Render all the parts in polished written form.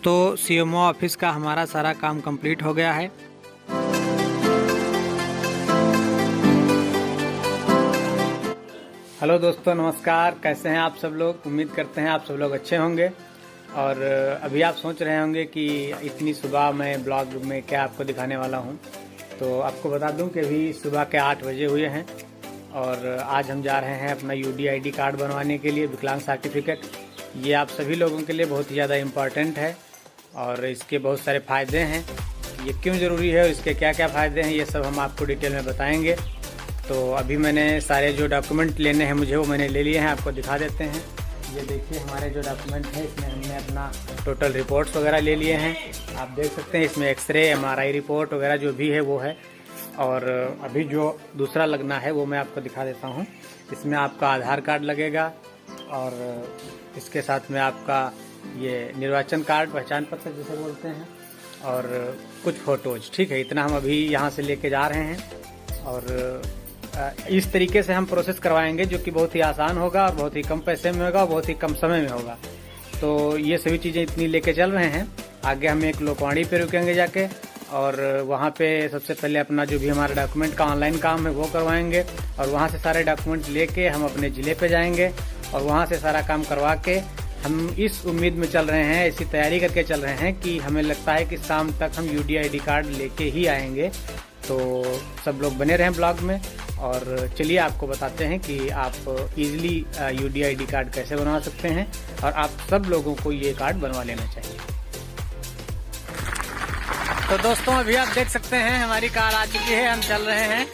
दोस्तों CMO office का हमारा सारा काम कंप्लीट हो गया है। हेलो दोस्तों, नमस्कार। कैसे हैं आप सब लोग? उम्मीद करते हैं आप सब लोग अच्छे होंगे। और अभी आप सोच रहे होंगे कि इतनी सुबह मैं ब्लॉग में क्या आपको दिखाने वाला हूं। तो आपको बता दूं कि अभी सुबह के 8 बजे हुए हैं और आज हम जा रहे हैं अपना UDID कार्ड बनवाने के लिए, विकलांग सर्टिफिकेट। ये आप सभी लोगों के लिए बहुत ही ज़्यादा इम्पॉर्टेंट है और इसके बहुत सारे फ़ायदे हैं। ये क्यों ज़रूरी है और इसके क्या क्या फ़ायदे हैं, ये सब हम आपको डिटेल में बताएंगे। तो अभी मैंने सारे जो डॉक्यूमेंट लेने हैं मुझे, वो मैंने ले लिए हैं। आपको दिखा देते हैं। ये देखिए हमारे जो डॉक्यूमेंट है, इसमें हमने अपना टोटल रिपोर्ट्स वगैरह ले लिए हैं। आप देख सकते हैं इसमें एक्सरे, MRI रिपोर्ट वगैरह जो भी है वो है। और अभी जो दूसरा लगना है वो मैं आपको दिखा देता हूँ। इसमें आपका आधार कार्ड लगेगा और इसके साथ में आपका ये निर्वाचन कार्ड, पहचान पत्र जिसे बोलते हैं, और कुछ फ़ोटोज़। ठीक है, इतना हम अभी यहाँ से लेके जा रहे हैं और इस तरीके से हम प्रोसेस करवाएंगे जो कि बहुत ही आसान होगा और बहुत ही कम पैसे में होगा और बहुत ही कम समय में होगा। तो ये सभी चीज़ें इतनी लेके चल रहे हैं। आगे हम एक लोकवाणी पे रुकेंगे जाके और वहाँ पे सबसे पहले अपना जो भी हमारा डॉक्यूमेंट का ऑनलाइन काम है वो करवाएंगे और वहाँ से सारे डॉक्यूमेंट लेके हम अपने ज़िले पे जाएंगे और वहाँ से सारा काम करवा के हम इस उम्मीद में चल रहे हैं, ऐसी तैयारी करके चल रहे हैं कि हमें लगता है कि शाम तक हम UDID कार्ड लेके ही आएंगे। तो सब लोग बने रहें ब्लॉग में और चलिए आपको बताते हैं कि आप इजीली UDID कार्ड कैसे बनवा सकते हैं और आप सब लोगों को ये कार्ड बनवा लेना चाहिए। तो दोस्तों अभी आप देख सकते हैं हमारी कार आ चुकी है, हम चल रहे हैं।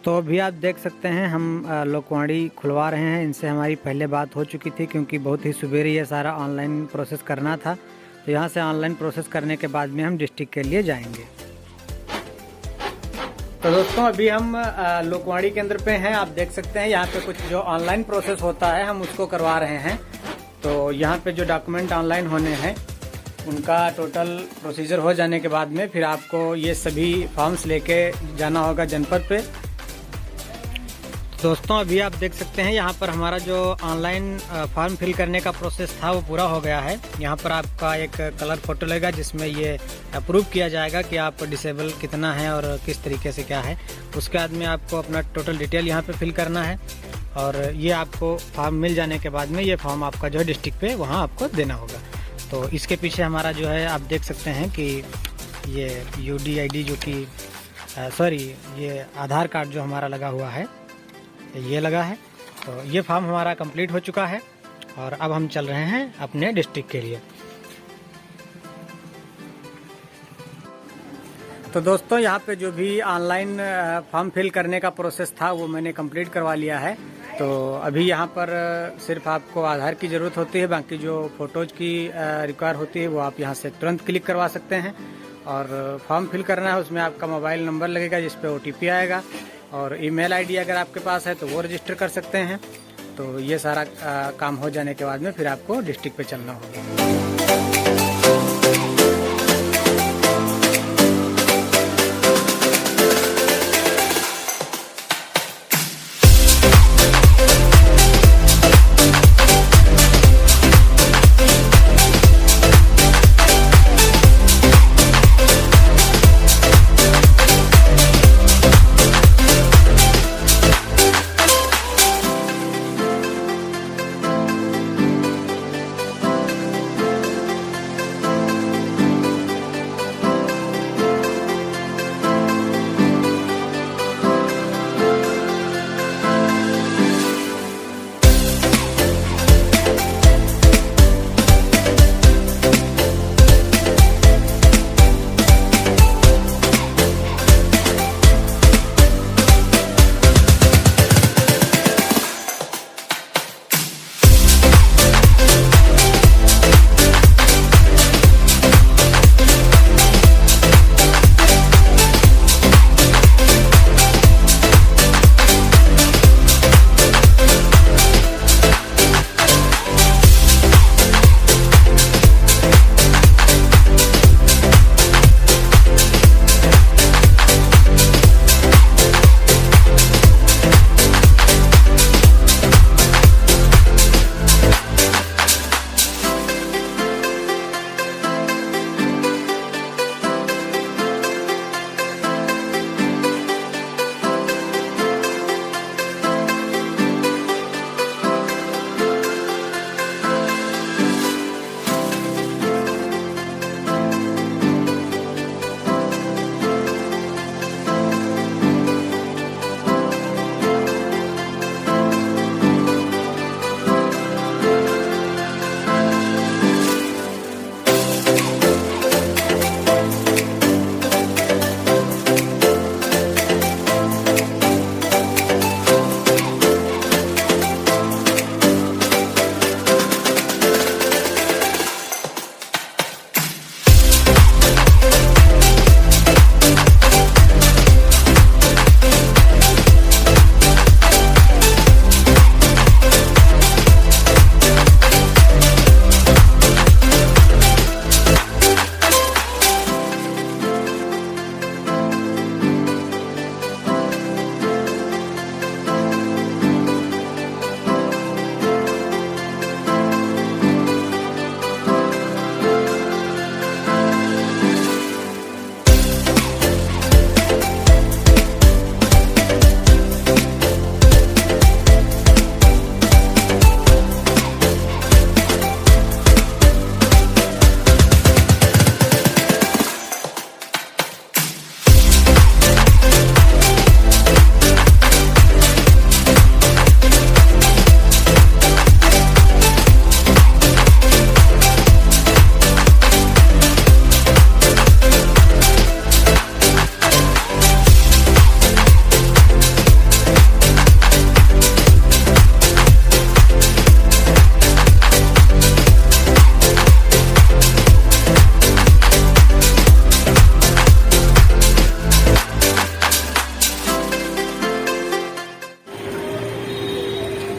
तो अभी आप देख सकते हैं हम लोकवाणी खुलवा रहे हैं। इनसे हमारी पहले बात हो चुकी थी क्योंकि बहुत ही सुबेरे ये सारा ऑनलाइन प्रोसेस करना था। तो यहाँ से ऑनलाइन प्रोसेस करने के बाद में हम डिस्ट्रिक्ट के लिए जाएंगे। तो दोस्तों अभी हम लोकवाणी केंद्र पे हैं। आप देख सकते हैं यहाँ पे कुछ जो ऑनलाइन प्रोसेस होता है हम उसको करवा रहे हैं। तो यहाँ पे जो डॉक्यूमेंट ऑनलाइन होने हैं उनका टोटल प्रोसीजर हो जाने के बाद में फिर आपको ये सभी फॉर्म्स लेके जाना होगा जनपद पे। दोस्तों अभी आप देख सकते हैं यहाँ पर हमारा जो ऑनलाइन फॉर्म फिल करने का प्रोसेस था वो पूरा हो गया है। यहाँ पर आपका एक कलर फोटो लगेगा जिसमें ये अप्रूव किया जाएगा कि आप डिसेबल कितना है और किस तरीके से क्या है। उसके बाद में आपको अपना टोटल डिटेल यहाँ पे फिल करना है और ये आपको फॉर्म मिल जाने के बाद में ये फॉर्म आपका जो है डिस्ट्रिक्ट पे वहाँ आपको देना होगा। तो इसके पीछे हमारा जो है आप देख सकते हैं कि ये UDID जो कि ये आधार कार्ड जो हमारा लगा हुआ है ये लगा है। तो ये फॉर्म हमारा कंप्लीट हो चुका है और अब हम चल रहे हैं अपने डिस्ट्रिक्ट के लिए। तो दोस्तों यहाँ पे जो भी ऑनलाइन फॉर्म फिल करने का प्रोसेस था वो मैंने कंप्लीट करवा लिया है। तो अभी यहाँ पर सिर्फ आपको आधार की ज़रूरत होती है, बाकी जो फ़ोटोज़ की रिक्वायर होती है वो आप यहाँ से तुरंत क्लिक करवा सकते हैं। और फॉर्म फिल करना है, उसमें आपका मोबाइल नंबर लगेगा जिस पे OTP आएगा और ईमेल आईडी अगर आपके पास है तो वो रजिस्टर कर सकते हैं। तो ये सारा काम हो जाने के बाद में फिर आपको डिस्ट्रिक्ट पे चलना होगा।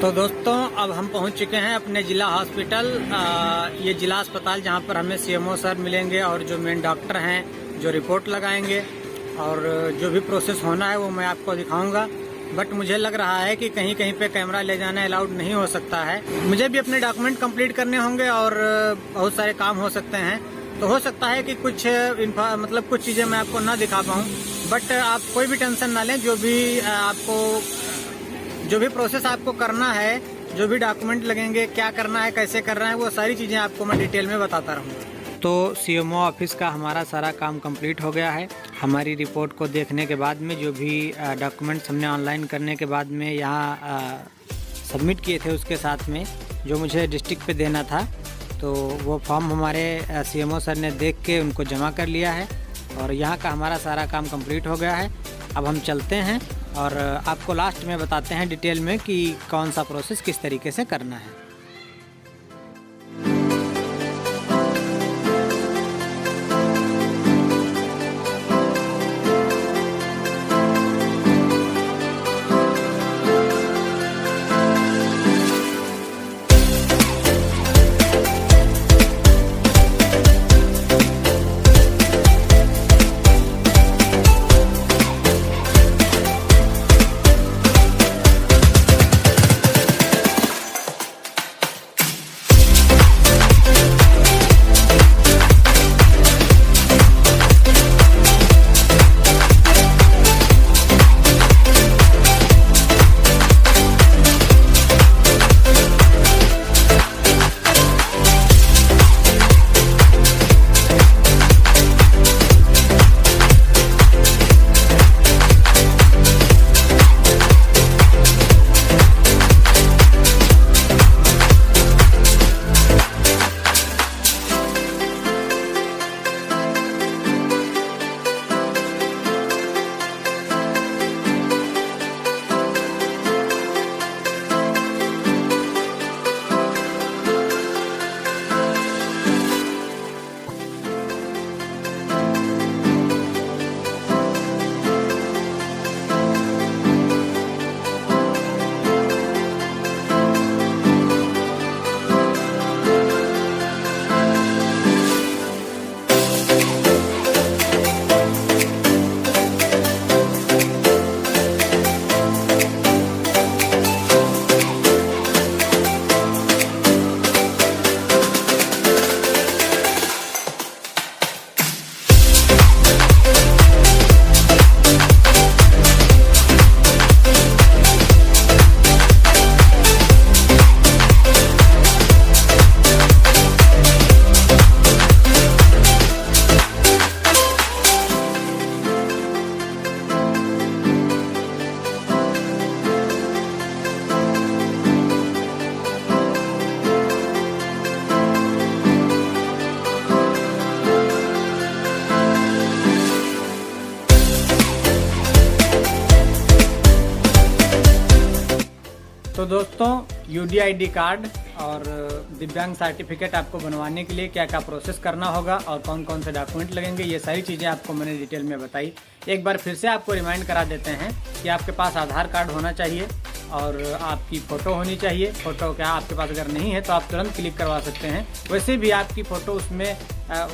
तो दोस्तों अब हम पहुंच चुके हैं अपने जिला हॉस्पिटल। ये जिला अस्पताल जहां पर हमें सीएमओ सर मिलेंगे और जो मेन डॉक्टर हैं जो रिपोर्ट लगाएंगे और जो भी प्रोसेस होना है वो मैं आपको दिखाऊंगा। बट मुझे लग रहा है कि कहीं कहीं पे कैमरा ले जाना अलाउड नहीं हो सकता है। मुझे भी अपने डॉक्यूमेंट कंप्लीट करने होंगे और बहुत सारे काम हो सकते हैं, तो हो सकता है कि कुछ कुछ चीज़ें मैं आपको ना दिखा पाऊँ। बट आप कोई भी टेंशन ना लें, जो भी प्रोसेस आपको करना है, जो भी डॉक्यूमेंट लगेंगे, क्या करना है, कैसे करना है, वो सारी चीज़ें आपको मैं डिटेल में बताता रहूँगा। तो सीएमओ ऑफिस का हमारा सारा काम कंप्लीट हो गया है। हमारी रिपोर्ट को देखने के बाद में जो भी डॉक्यूमेंट्स हमने ऑनलाइन करने के बाद में यहाँ सबमिट किए थे, उसके साथ में जो मुझे डिस्ट्रिक्ट पे देना था, तो वो फॉर्म हमारे सीएमओ सर ने देख के उनको जमा कर लिया है और यहाँ का हमारा सारा काम कंप्लीट हो गया है। अब हम चलते हैं और आपको लास्ट में बताते हैं डिटेल में कि कौन सा प्रोसेस किस तरीके से करना है। तो दोस्तों UDID कार्ड और दिव्यांग सर्टिफिकेट आपको बनवाने के लिए क्या क्या प्रोसेस करना होगा और कौन कौन से डॉक्यूमेंट लगेंगे, ये सारी चीज़ें आपको मैंने डिटेल में बताई। एक बार फिर से आपको रिमाइंड करा देते हैं कि आपके पास आधार कार्ड होना चाहिए और आपकी फ़ोटो होनी चाहिए। फ़ोटो क्या आपके पास अगर नहीं है तो आप तुरंत क्लिक करवा सकते हैं। वैसे भी आपकी फ़ोटो उसमें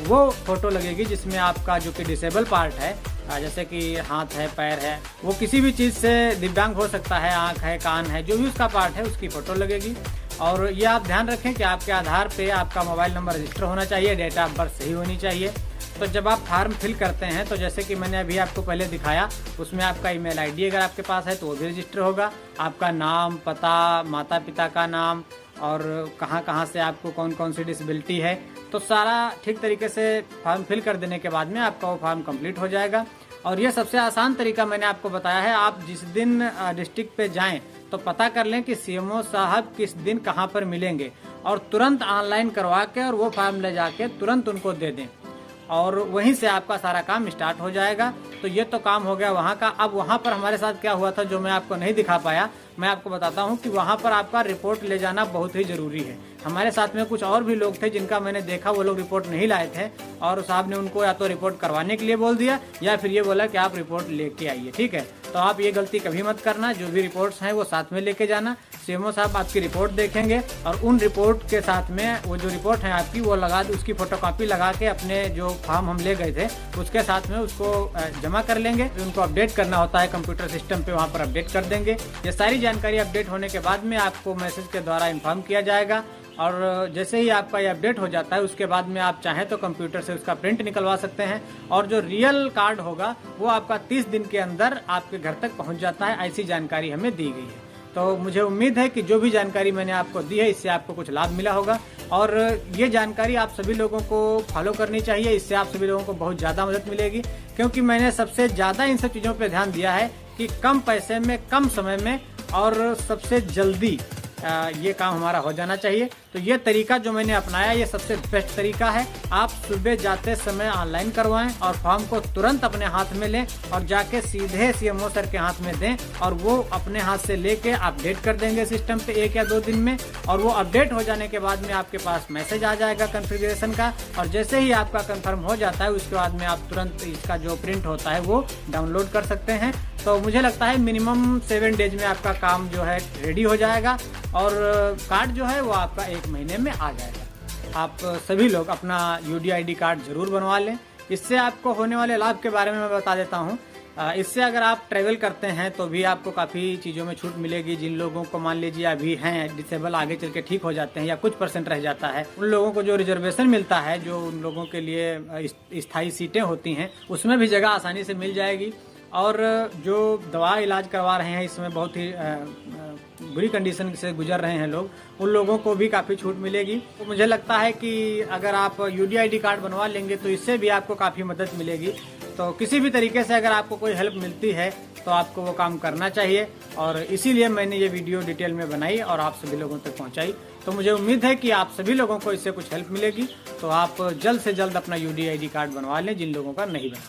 वो फ़ोटो लगेगी जिसमें आपका जो कि डिसेबल पार्ट है, जैसे कि हाथ है, पैर है, वो किसी भी चीज़ से दिव्यांग हो सकता है, आँख है, कान है, जो भी उसका पार्ट है उसकी फ़ोटो लगेगी। और ये आप ध्यान रखें कि आपके आधार पे आपका मोबाइल नंबर रजिस्टर होना चाहिए, डेट ऑफ बर्थ सही होनी चाहिए। तो जब आप फॉर्म फिल करते हैं तो जैसे कि मैंने अभी आपको पहले दिखाया, उसमें आपका ईमेल आईडी अगर आपके पास है तो वो भी रजिस्टर होगा, आपका नाम, पता, माता पिता का नाम और कहाँ कहाँ से आपको कौन कौन सी डिसेबिलिटी है, तो सारा ठीक तरीके से फॉर्म फिल कर देने के बाद में आपका वो फॉर्म कंप्लीट हो जाएगा। और ये सबसे आसान तरीका मैंने आपको बताया है। आप जिस दिन डिस्ट्रिक्ट पे जाएं तो पता कर लें कि सीएमओ साहब किस दिन कहाँ पर मिलेंगे और तुरंत ऑनलाइन करवा के और वो फॉर्म ले जाके तुरंत उनको दे दें और वहीं से आपका सारा काम स्टार्ट हो जाएगा। तो ये तो काम हो गया वहाँ का। अब वहाँ पर हमारे साथ क्या हुआ था जो मैं आपको नहीं दिखा पाया, मैं आपको बताता हूँ कि वहाँ पर आपका रिपोर्ट ले जाना बहुत ही ज़रूरी है। हमारे साथ में कुछ और भी लोग थे जिनका मैंने देखा वो लोग रिपोर्ट नहीं लाए थे और साहब ने उनको या तो रिपोर्ट करवाने के लिए बोल दिया या फिर ये बोला कि आप रिपोर्ट लेके आइए, ठीक है। तो आप ये गलती कभी मत करना। जो भी रिपोर्ट्स हैं वो साथ में लेके जाना। सीएमओ साहब आपकी रिपोर्ट देखेंगे और उन रिपोर्ट के साथ में वो जो रिपोर्ट है आपकी वो उसकी फोटोकॉपी लगा के अपने जो फॉर्म हम ले गए थे उसके साथ में उसको जमा कर लेंगे। उनको अपडेट करना होता है कंप्यूटर सिस्टम पे, वहाँ पर अपडेट कर देंगे। ये सारी जानकारी अपडेट होने के बाद में आपको मैसेज के द्वारा इन्फॉर्म किया जाएगा और जैसे ही आपका ये अपडेट हो जाता है उसके बाद में आप चाहें तो कंप्यूटर से उसका प्रिंट निकलवा सकते हैं और जो रियल कार्ड होगा वो आपका 30 दिन के अंदर आपके घर तक पहुंच जाता है। ऐसी जानकारी हमें दी गई है। तो मुझे उम्मीद है कि जो भी जानकारी मैंने आपको दी है इससे आपको कुछ लाभ मिला होगा और ये जानकारी आप सभी लोगों को फॉलो करनी चाहिए। इससे आप सभी लोगों को बहुत ज़्यादा मदद मिलेगी, क्योंकि मैंने सबसे ज़्यादा इन सब चीज़ों पर ध्यान दिया है कि कम पैसे में, कम समय में और सबसे जल्दी ये काम हमारा हो जाना चाहिए। तो ये तरीका जो मैंने अपनाया ये सबसे बेस्ट तरीका है। आप सुबह जाते समय ऑनलाइन करवाएं और फॉर्म को तुरंत अपने हाथ में लें और जाके सीधे सीएमओ सर के हाथ में दें और वो अपने हाथ से लेके अपडेट कर देंगे सिस्टम पे 1 या 2 दिन में। और वो अपडेट हो जाने के बाद में आपके पास मैसेज आ जाएगा कॉन्फ़िगरेशन का और जैसे ही आपका कंफर्म हो जाता है उसके बाद में आप तुरंत इसका जो प्रिंट होता है वो डाउनलोड कर सकते हैं। तो मुझे लगता है मिनिमम 7 डेज में आपका काम जो है रेडी हो जाएगा और कार्ड जो है वो आपका 1 महीने में आ जाएगा। आप सभी लोग अपना UDID कार्ड जरूर बनवा लें। इससे आपको होने वाले लाभ के बारे में मैं बता देता हूँ। इससे अगर आप ट्रैवल करते हैं तो भी आपको काफ़ी चीज़ों में छूट मिलेगी। जिन लोगों को मान लीजिए अभी हैं डिसेबल, आगे चल के ठीक हो जाते हैं या कुछ % रह जाता है, उन लोगों को जो रिजर्वेशन मिलता है, जो उन लोगों के लिए स्थायी सीटें होती हैं, उसमें भी जगह आसानी से मिल जाएगी। और जो दवा इलाज करवा रहे हैं इसमें बहुत ही बुरी कंडीशन से गुजर रहे हैं लोग, उन लोगों को भी काफ़ी छूट मिलेगी। तो मुझे लगता है कि अगर आप UDID कार्ड बनवा लेंगे तो इससे भी आपको काफ़ी मदद मिलेगी। तो किसी भी तरीके से अगर आपको कोई हेल्प मिलती है तो आपको वो काम करना चाहिए और इसीलिए मैंने ये वीडियो डिटेल में बनाई और आप सभी लोगों तक पहुंचाई। तो मुझे उम्मीद है कि आप सभी लोगों को इससे कुछ हेल्प मिलेगी। तो आप जल्द से जल्द अपना UDID कार्ड बनवा लें जिन लोगों का नहीं बना है।